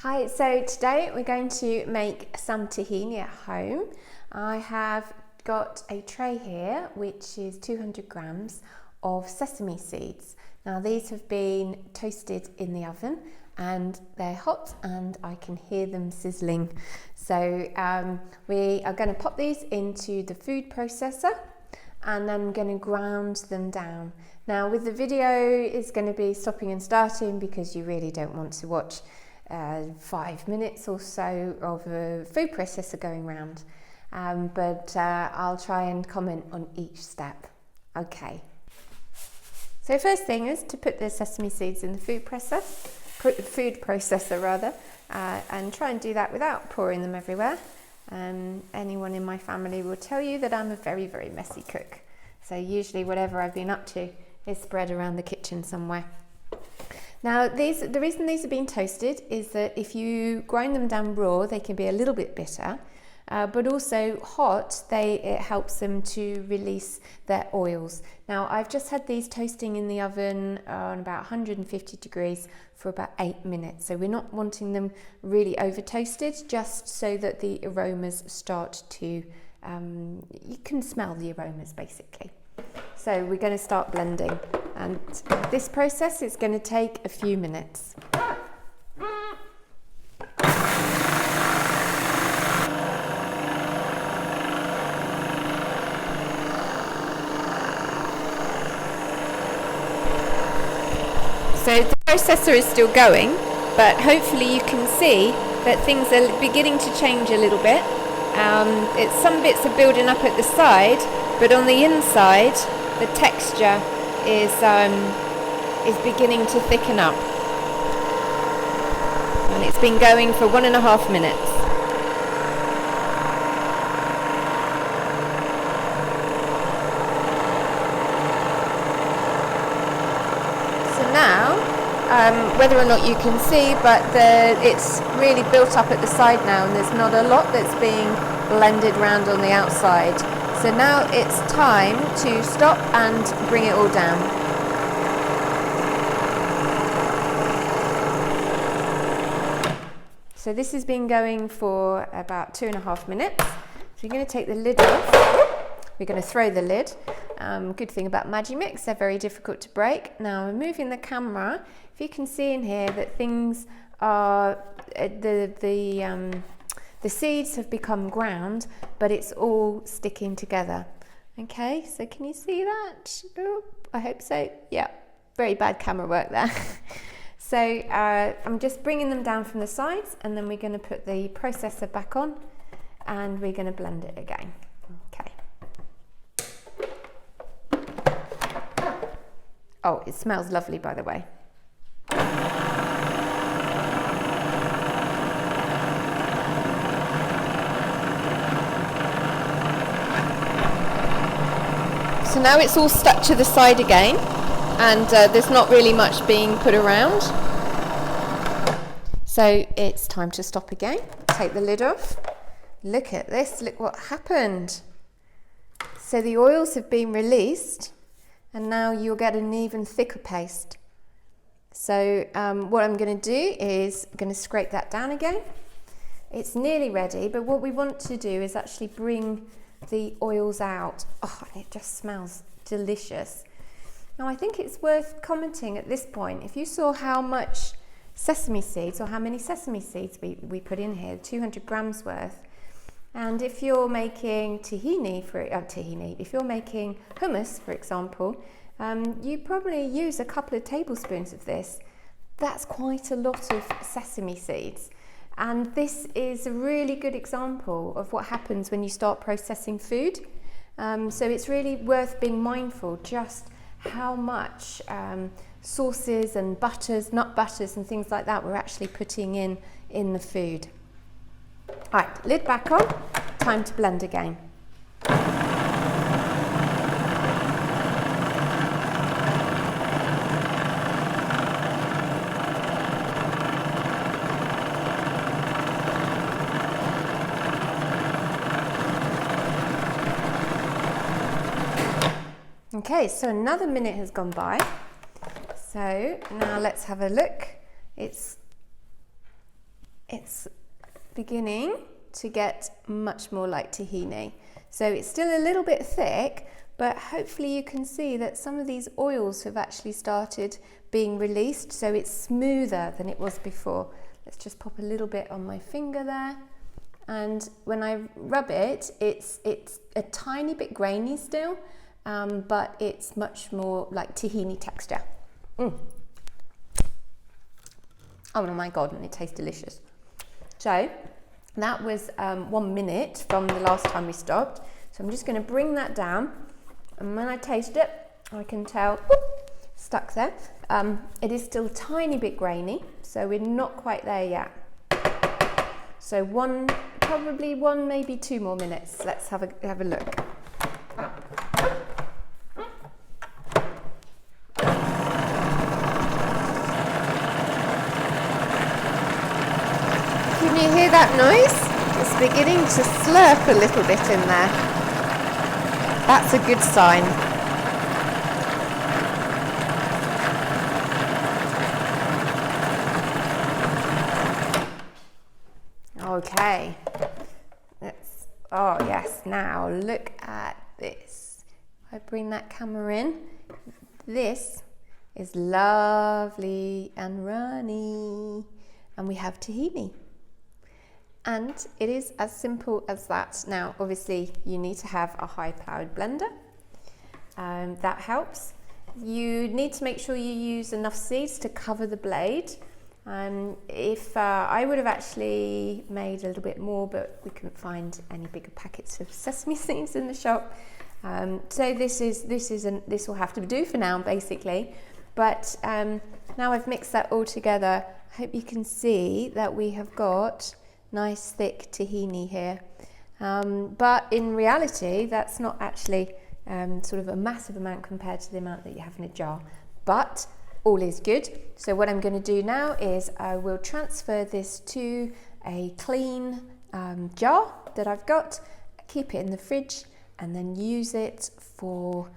Hi, so today we're going to make some tahini at home. I have got a tray here which is 200 grams of sesame seeds. Now these have been toasted in the oven and they're hot and I can hear them sizzling. So we are going to pop these into the food processor and then I'm going to ground them down. Now with the video it's going to be stopping and starting because you really don't want to watch 5 minutes or so of a food processor going round, but I'll try and comment on each step. Okay, so first thing is to put the sesame seeds in the food processor rather, and try and do that without pouring them everywhere. Anyone in my family will tell you that I'm a very, very messy cook, so usually whatever I've been up to is spread around the kitchen somewhere. Now the reason these are being toasted is that if you grind them down raw, they can be a little bit bitter, but also hot, it helps them to release their oils. Now I've just had these toasting in the oven on about 150 degrees for about 8 minutes. So we're not wanting them really over toasted, just so that the aromas start to, you can smell the aromas basically. So we're going to start blending, and this process is going to take a few minutes. So the processor is still going, but hopefully you can see that things are beginning to change a little bit. Some bits are building up at the side, but on the inside the texture is beginning to thicken up, and it's been going for 1.5 minutes. So now, whether or not you can see, but it's really built up at the side now, and there's not a lot that's being blended round on the outside. So now it's time to stop and bring it all down. So this has been going for about 2.5 minutes. So you're going to take the lid off. We're going to throw the lid. Good thing about Magimix, they're very difficult to break. Now I'm moving the camera. If you can see in here that things are, the seeds have become ground, but it's all sticking together. Okay, so can you see that? Oh, I hope so. Yeah, very bad camera work there. So I'm just bringing them down from the sides, and then we're going to put the processor back on and we're going to blend it again. Okay. Oh, it smells lovely, by the way. So now it's all stuck to the side again, and there's not really much being put around. So it's time to stop again. Take the lid off. Look at this, look what happened. So the oils have been released, and now you'll get an even thicker paste. So what I'm going to do is I'm going to scrape that down again. It's nearly ready, but what we want to do is actually bring the oils out. Oh, it just smells delicious. Now I think it's worth commenting at this point, if you saw how much sesame seeds, or how many sesame seeds we put in here, 200 grams worth, and if you're making tahini, if you're making hummus, for example, you probably use a couple of tablespoons of this. That's quite a lot of sesame seeds. And this is a really good example of what happens when you start processing food. So it's really worth being mindful just how much sauces and butters, nut butters and things like that we're actually putting in the food. All right, lid back on, time to blend again. Okay, so another minute has gone by. So now let's have a look. It's it's beginning to get much more like tahini. So it's still a little bit thick, but hopefully you can see that some of these oils have actually started being released, so it's smoother than it was before. Let's just pop a little bit on my finger there. And when I rub it, it's a tiny bit grainy still, but it's much more like tahini texture. Oh my God, and it tastes delicious. So that was 1 minute from the last time we stopped. So I'm just going to bring that down, and when I taste it, I can tell, stuck there. It is still a tiny bit grainy, so we're not quite there yet. So probably one, maybe 2 more minutes. Let's have a look. Can you hear that noise? It's beginning to slurp a little bit in there. That's a good sign. Okay. Oh yes, now look at this. I bring that camera in. This is lovely and runny. And we have tahini. And it is as simple as that. Now, obviously, you need to have a high-powered blender. That helps. You need to make sure you use enough seeds to cover the blade. If I would have actually made a little bit more, but we couldn't find any bigger packets of sesame seeds in the shop. So this will have to do for now, basically. But now I've mixed that all together. I hope you can see that we have got nice thick tahini here. But in reality, that's not actually sort of a massive amount compared to the amount that you have in a jar. But all is good. So what I'm going to do now is I will transfer this to a clean jar that I've got, keep it in the fridge, and then use it for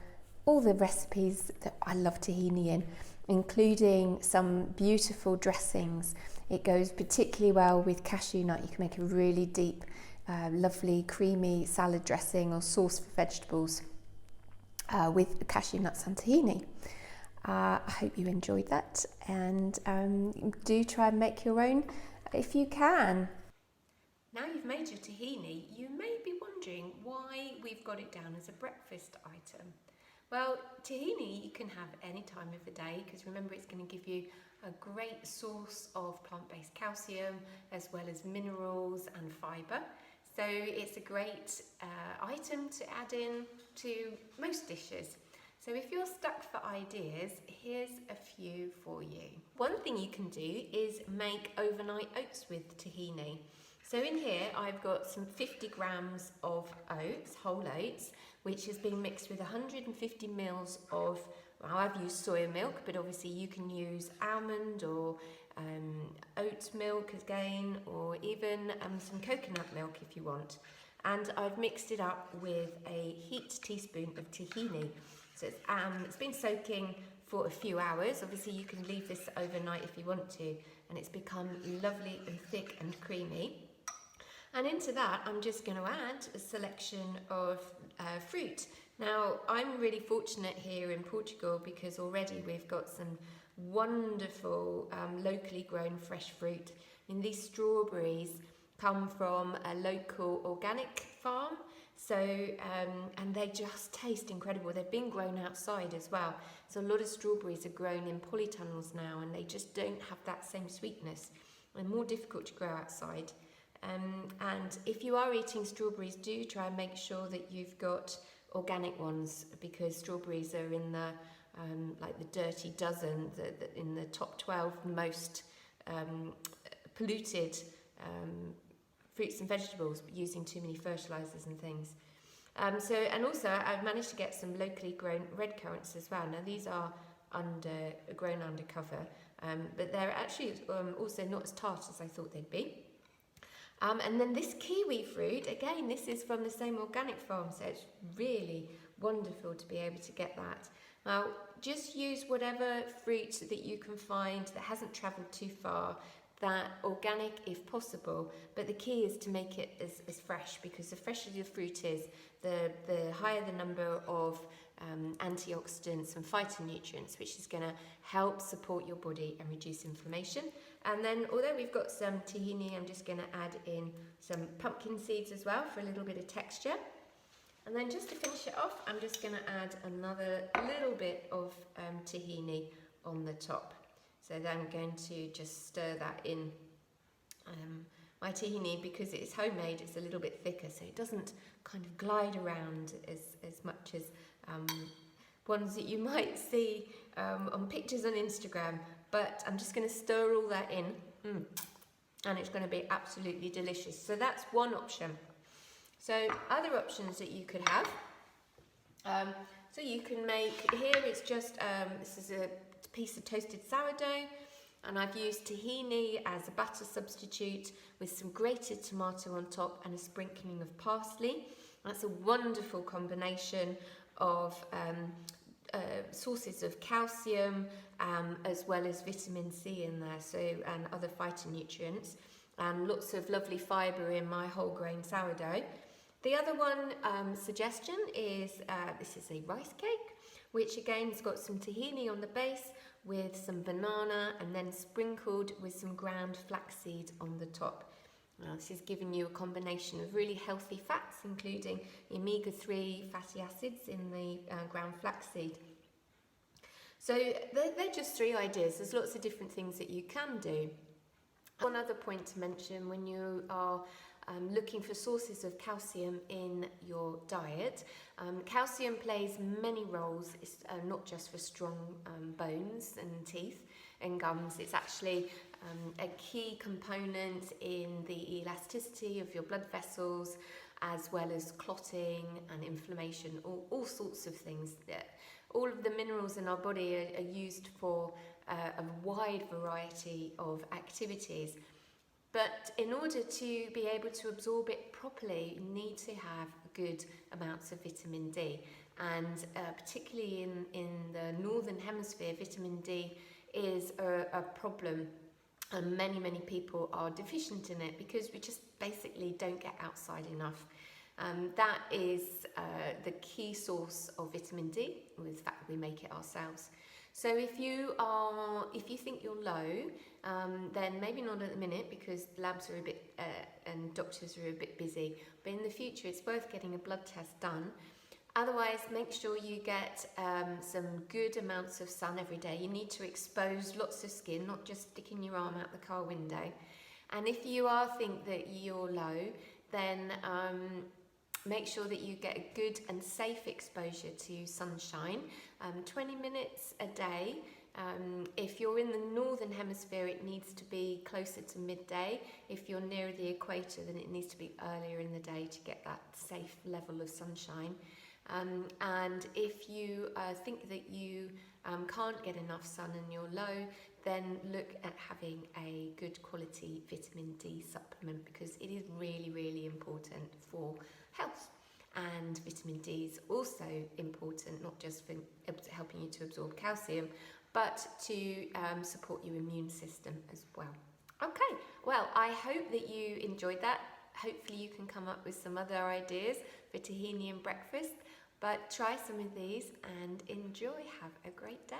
all the recipes that I love tahini in, including some beautiful dressings. It goes particularly well with cashew nut. You can make a really deep, lovely, creamy salad dressing or sauce for vegetables with cashew nuts and tahini. I hope you enjoyed that, and do try and make your own if you can. Now you've made your tahini, you may be wondering why we've got it down as a breakfast item. Well, tahini you can have any time of the day, because remember it's going to give you a great source of plant-based calcium as well as minerals and fibre. So it's a great item to add in to most dishes. So if you're stuck for ideas, here's a few for you. One thing you can do is make overnight oats with tahini. So in here I've got some 50 grams of oats, whole oats, which has been mixed with 150 mils of, well, I've used soya milk, but obviously you can use almond or oat milk again, or even some coconut milk if you want. And I've mixed it up with a heaped teaspoon of tahini. So it's been soaking for a few hours. Obviously you can leave this overnight if you want to, and it's become lovely and thick and creamy. And into that I'm just going to add a selection of fruit. Now I'm really fortunate here in Portugal because already we've got some wonderful locally grown fresh fruit. I mean, these strawberries come from a local organic farm. So, and they just taste incredible. They've been grown outside as well. So a lot of strawberries are grown in polytunnels now, and they just don't have that same sweetness. They're more difficult to grow outside. And if you are eating strawberries, do try and make sure that you've got organic ones, because strawberries are in the, like the dirty dozen, in the top 12 most polluted fruits and vegetables using too many fertilizers and things. And also I've managed to get some locally grown red currants as well. Now these are grown undercover, but they're actually also not as tart as I thought they'd be. And then this kiwi fruit, again, this is from the same organic farm, so it's really wonderful to be able to get that. Now, just use whatever fruit that you can find that hasn't travelled too far. that organic if possible, but the key is to make it as fresh, because the fresher the fruit is, the higher the number of antioxidants and phytonutrients, which is going to help support your body and reduce inflammation. And then, although we've got some tahini, I'm just going to add in some pumpkin seeds as well for a little bit of texture. And then just to finish it off, I'm just going to add another little bit of tahini on the top. So then I'm going to just stir that in. My tahini, because it's homemade, it's a little bit thicker, so it doesn't kind of glide around as much as ones that you might see on pictures on Instagram. But I'm just going to stir all that in, and it's going to be absolutely delicious. So that's one option. So other options that you could have, so you can make, here it's just, this is a piece of toasted sourdough, and I've used tahini as a batter substitute with some grated tomato on top and a sprinkling of parsley. That's a wonderful combination of sources of calcium, as well as vitamin C in there, so, and other phytonutrients, and lots of lovely fibre in my whole grain sourdough. The other one suggestion is, this is a rice cake, which again has got some tahini on the base with some banana, and then sprinkled with some ground flaxseed on the top. Now, this is giving you a combination of really healthy fats, including omega-3 fatty acids in the ground flaxseed. So they're just 3 ideas. There's lots of different things that you can do. One other point to mention when you are looking for sources of calcium in your diet. Calcium plays many roles. It's not just for strong bones and teeth and gums. It's actually a key component in the elasticity of your blood vessels, as well as clotting and inflammation, all sorts of things. All of the minerals in our body are used for a wide variety of activities. But in order to be able to absorb it properly, you need to have good amounts of vitamin D. And particularly in the northern hemisphere, vitamin D is a problem. And many people are deficient in it because we just basically don't get outside enough. That is the key source of vitamin D, with the fact that we make it ourselves. So if you think you're low, then maybe not at the minute, because labs are a bit and doctors are a bit busy. But in the future, it's worth getting a blood test done. Otherwise, make sure you get some good amounts of sun every day. You need to expose lots of skin, not just sticking your arm out the car window. And if you think that you're low, then make sure that you get a good and safe exposure to sunshine, 20 minutes a day. If you're in the northern hemisphere, it needs to be closer to midday. If you're near the equator, then it needs to be earlier in the day to get that safe level of sunshine. And if you think that you can't get enough sun and you're low, then look at having a good quality vitamin D supplement, because it is really important for health. And vitamin D is also important, not just for helping you to absorb calcium, but to support your immune system as well. Okay, well, I hope that you enjoyed that. Hopefully you can come up with some other ideas for tahini and breakfast, but try some of these and enjoy. Have a great day.